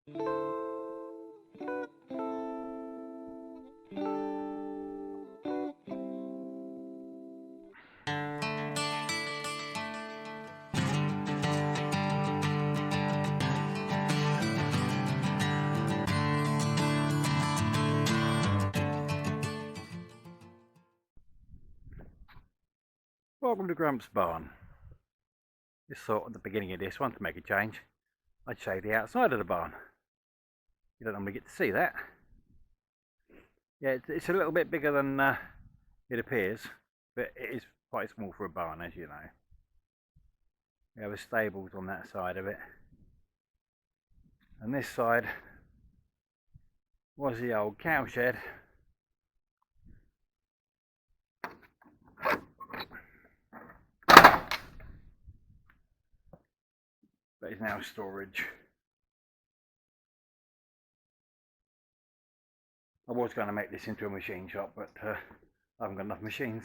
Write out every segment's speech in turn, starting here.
Welcome to Grump's barn. Just thought at the beginning of this one, to make a change, I'd show the outside of the barn. You don't normally get to see that. Yeah, it's a little bit bigger than it appears, but it is quite small for a barn, as you know. We have a stables on that side of it, and this side was the old cow shed. But it's now storage. I was going to make this into a machine shop, but I haven't got enough machines.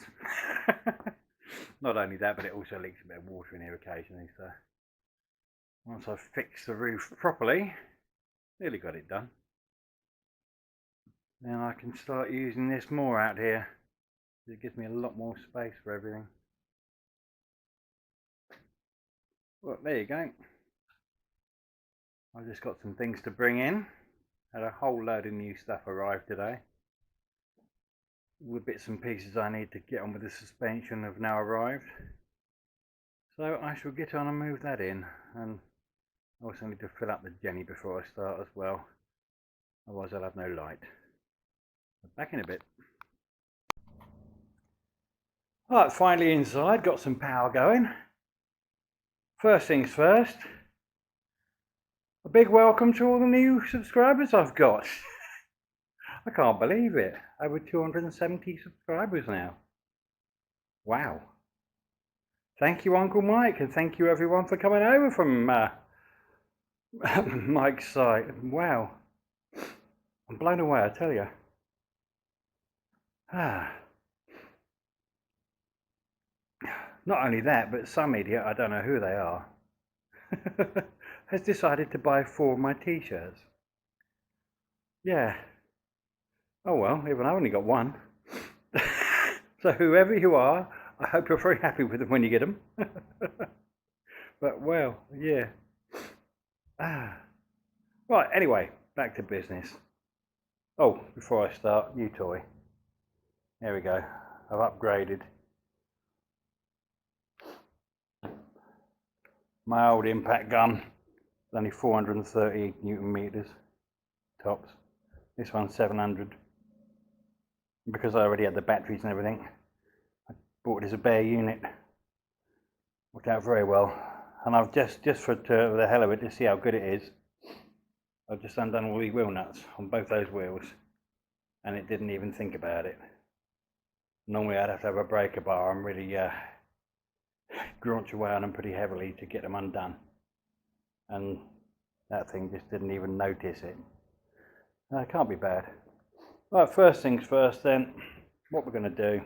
Not only that, but it also leaks a bit of water in here occasionally, so once I've fixed the roof properly, nearly got it done, then I can start using this more out here. It gives me a lot more space for everything. Well, there you go. I've just got some things to bring in. Had a whole load of new stuff arrive today. All the bits and pieces I need to get on with the suspension have now arrived. So I shall get on and move that in. And I also need to fill up the Jenny before I start as well. Otherwise I'll have no light. Back in a bit. Right, finally inside, got some power going. First things first, a big welcome to all the new subscribers I've got. I can't believe it. Over 270 subscribers now. Wow. Thank you, Uncle Mike, and thank you everyone for coming over from Mike's site. Wow. I'm blown away, I tell you. Not only that, but some idiot, I don't know who they are, has decided to buy 4 of my t-shirts. Yeah. Oh well, even I've only got one. So whoever you are, I hope you're very happy with them when you get them. But well, yeah. Right, anyway, back to business. Oh, before I start, new toy. There we go. I've upgraded my old impact gun. It's only 430 Newton meters tops. This one's 700. Because I already had the batteries and everything, I bought it as a bare unit. Worked out very well. And I've just for the hell of it, to see how good it is, I've just undone all the wheel nuts on both those wheels, and it didn't even think about it. Normally I'd have to have a breaker bar and really graunch away on them pretty heavily to get them undone, and that thing just didn't even notice it. It can't be bad. Right, first things first then, what we're going to do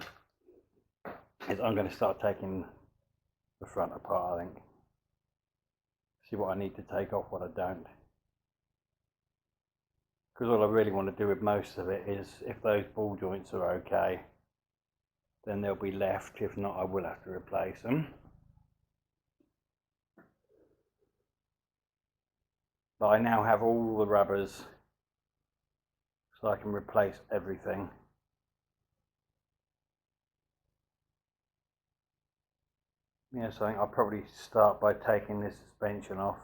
is I'm going to start taking the front apart, I think. See what I need to take off, what I don't. Because all I really want to do with most of it is, if those ball joints are okay, then they'll be left. If not, I will have to replace them. But I now have all the rubbers, so I can replace everything. Yes, I think I'll probably start by taking this suspension off.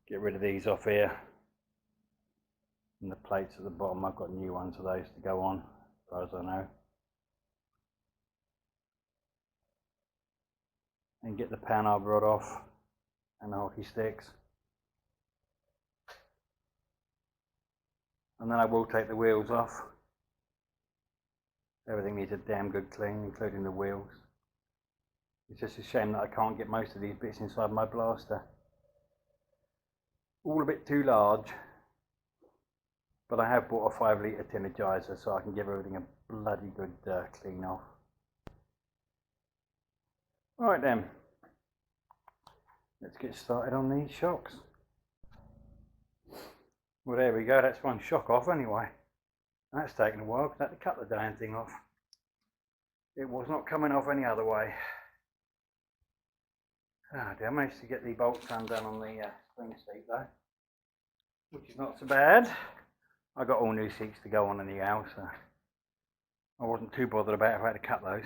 Get rid of these off here. And the plates at the bottom, I've got new ones of those to go on, as far as I know. And get the Panhard rod off and the hockey sticks. And then I will take the wheels off. Everything needs a damn good clean, including the wheels. It's just a shame that I can't get most of these bits inside my blaster. All a bit too large. But I have bought a 5 litre Energizer, so I can give everything a bloody good clean off. Alright then, let's get started on these shocks. Well, there we go, that's one shock off anyway. That's taken a while because I had to cut the damn thing off. It was not coming off any other way. Ah, I managed to get the bolts undone on the spring seat though, which is not so bad. I got all new seats to go on anyhow, so I wasn't too bothered about if I had to cut those.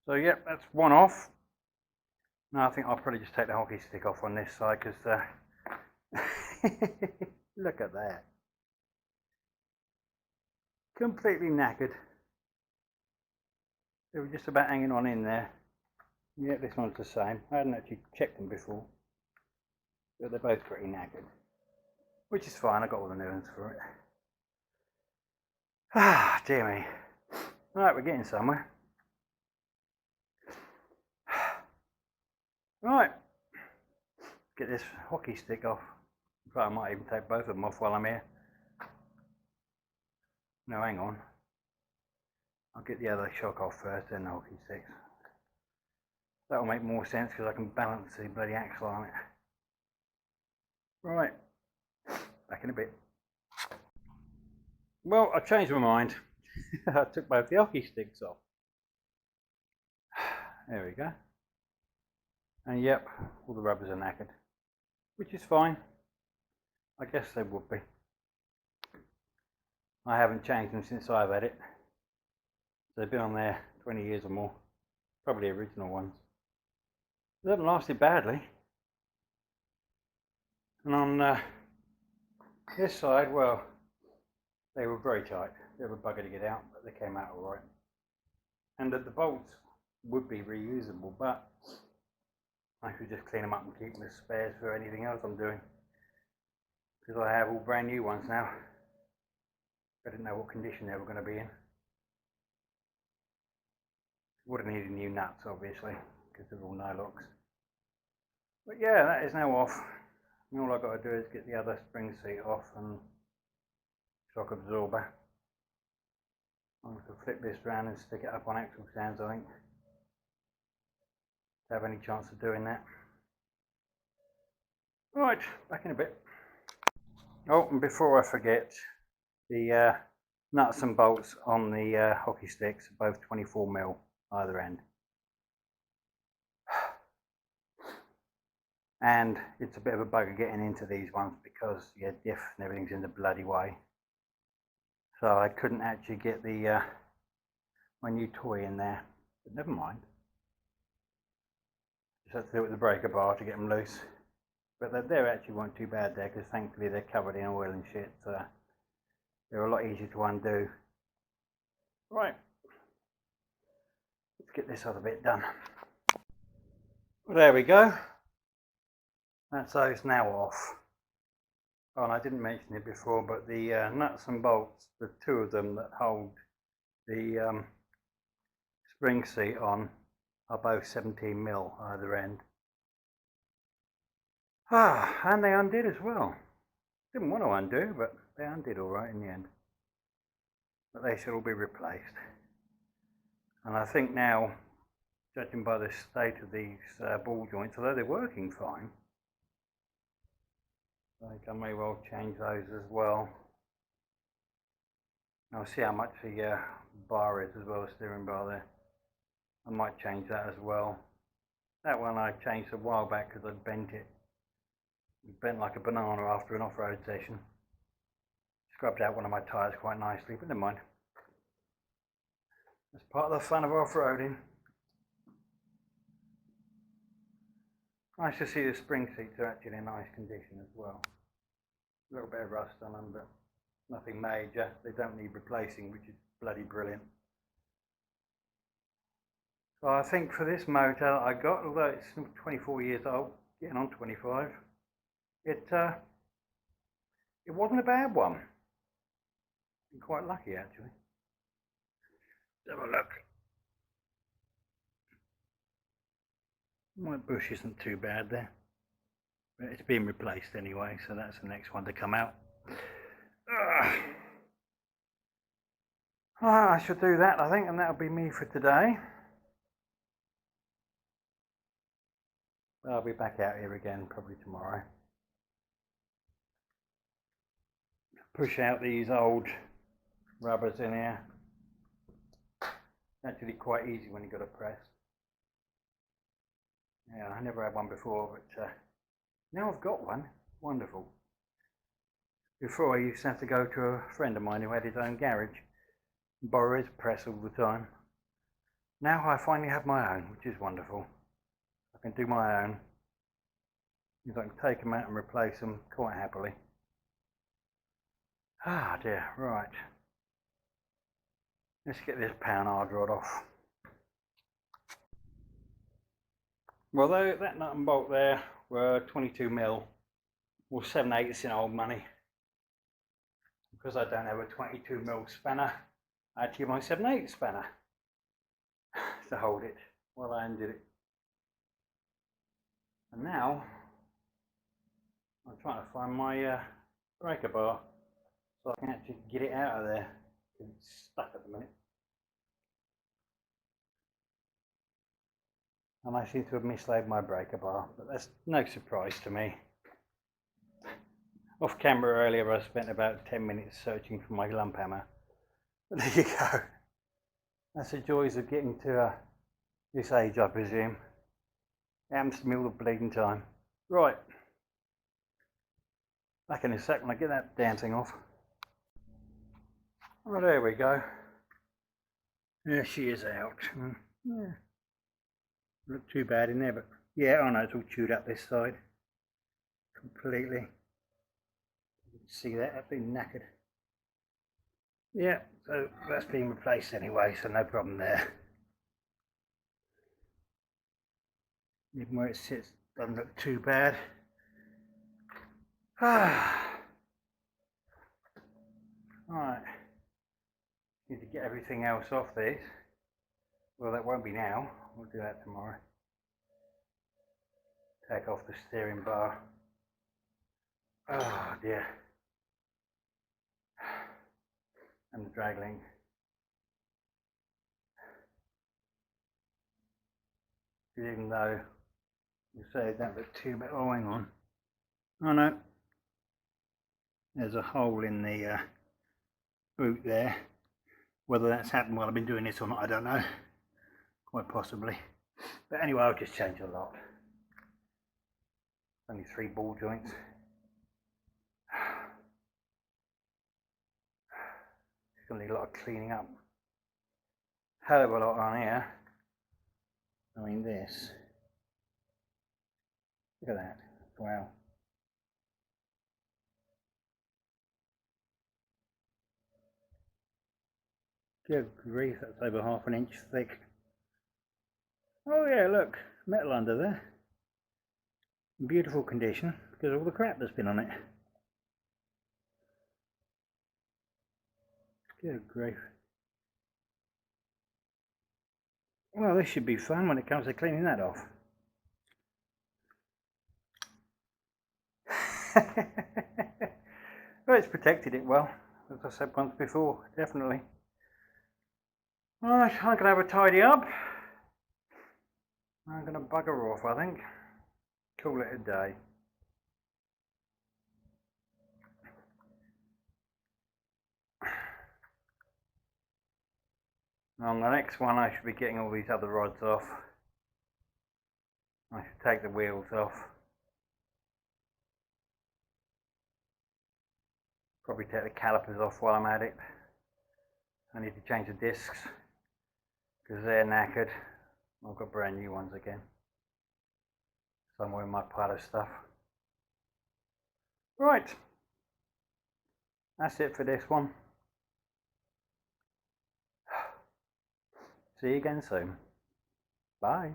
So yep, that's one off. Now I think I'll probably just take the hockey stick off on this side because look at that. Completely knackered. They were just about hanging on in there. Yeah, this one's the same. I hadn't actually checked them before. But they're both pretty knackered. Which is fine, I got all the new ones for it. Ah, dear me. Right, we're getting somewhere. Right. Get this hockey stick off. In fact, I might even take both of them off while I'm here. No, hang on. I'll get the other shock off first, then the hockey sticks. That'll make more sense because I can balance the bloody axle on it. Right, back in a bit. Well, I changed my mind. I took both the hockey sticks off. There we go. And yep, all the rubbers are knackered, which is fine. I guess they would be. I haven't changed them since I've had it. They've been on there 20 years or more. Probably original ones. They haven't lasted badly. And on this side, well, they were very tight. They were a bugger to get out, but they came out all right. And that the bolts would be reusable, but I should just clean them up and keep them as spares for anything else I'm doing. Because I have all brand new ones now. I didn't know what condition they were going to be in. Would have needed new nuts, obviously, because they're all Nylox. But yeah, that is now off. And all I've got to do is get the other spring seat off and shock absorber. I'm going to flip this around and stick it up on axle stands, I think. To have any chance of doing that. Right, back in a bit. Oh, and before I forget, the nuts and bolts on the hockey sticks are both 24mm either end. And it's a bit of a bugger getting into these ones because your diff and everything's in the bloody way. So I couldn't actually get the my new toy in there, but never mind. Just had to do it with the breaker bar to get them loose. But they actually weren't too bad there because thankfully they're covered in oil and shit. So they're a lot easier to undo. Right, let's get this other bit done. Well, there we go. That's those now off. Oh, and I didn't mention it before, but the nuts and bolts, the two of them that hold the spring seat on, are both 17mm either end. Ah, and they undid as well. Didn't want to undo, but they undid all right in the end. But they should all be replaced. And I think now, judging by the state of these ball joints, although they're working fine, I think I may well change those as well. I'll see how much the bar is as well, the steering bar there. I might change that as well. That one I changed a while back because I bent it. It bent like a banana after an off-road session. Scrubbed out one of my tyres quite nicely, but never mind. That's part of the fun of off-roading. Nice to see the spring seats are actually in nice condition as well. A little bit of rust on them, but nothing major. They don't need replacing, which is bloody brilliant. So I think for this motor I got, although it's 24 years old, getting on 25, it wasn't a bad one. I'm quite lucky actually. Let's have a look. My bush isn't too bad there, but it's been replaced anyway, so that's the next one to come out. I should do that, I think, and that'll be me for today. I'll be back out here again probably tomorrow. push out these old rubbers in here. Actually quite easy when you've got a press. Yeah, I never had one before, but now I've got one. Wonderful. Before I used to have to go to a friend of mine who had his own garage and borrow his press all the time. Now I finally have my own, which is wonderful. I can do my own. I can take them out and replace them quite happily. Ah dear, right. Let's get this Panhard rod off. Well, that nut and bolt there were 22mm, or 7/8 in old money. Because I don't have a 22mm spanner, I had to use my 7/8 spanner to hold it while I undid it. And now I'm trying to find my breaker bar so I can actually get it out of there, because it's stuck at the minute. And I seem to have mislaid my breaker bar, but that's no surprise to me. Off camera earlier I spent about 10 minutes searching for my lump hammer. But there you go. That's the joys of getting to this age, I presume. It happens to me all the bleeding time. Right. Back in a sec when I get that damn thing off. Oh, there we go. There she is out. Yeah. Not too bad in there, but yeah, I know it's all chewed up this side. Completely. You can see that, I've been knackered. Yeah, so that's been replaced anyway, so no problem there. Even where it sits, doesn't look too bad. Right. Need to get everything else off this. Well, that won't be now. We'll do that tomorrow. Take off the steering bar. Oh dear. And the drag link. Even though you say it don't look too bad. Oh, hang on. Oh no. There's a hole in the boot there. Whether that's happened while I've been doing this or not, I don't know. Quite possibly. But anyway, I'll just change a lot. Only 3 ball joints. It's going to need a lot of cleaning up. Hell of a lot on here. I mean this. Look at that. Wow. Good grief, that's over ½ an inch thick. Oh yeah, look, metal under there. In beautiful condition because of all the crap that's been on it. Good grief. Well, this should be fun when it comes to cleaning that off. Well, it's protected it well, as I said once before, definitely. Right, I'm going to have a tidy up. I'm going to bugger off, I think. Call it a day. On the next one I should be getting all these other rods off. I should take the wheels off. Probably take the calipers off while I'm at it. I need to change the discs because they're knackered. I've got brand new ones again. Somewhere in my pile of stuff. Right. That's it for this one. See you again soon. Bye.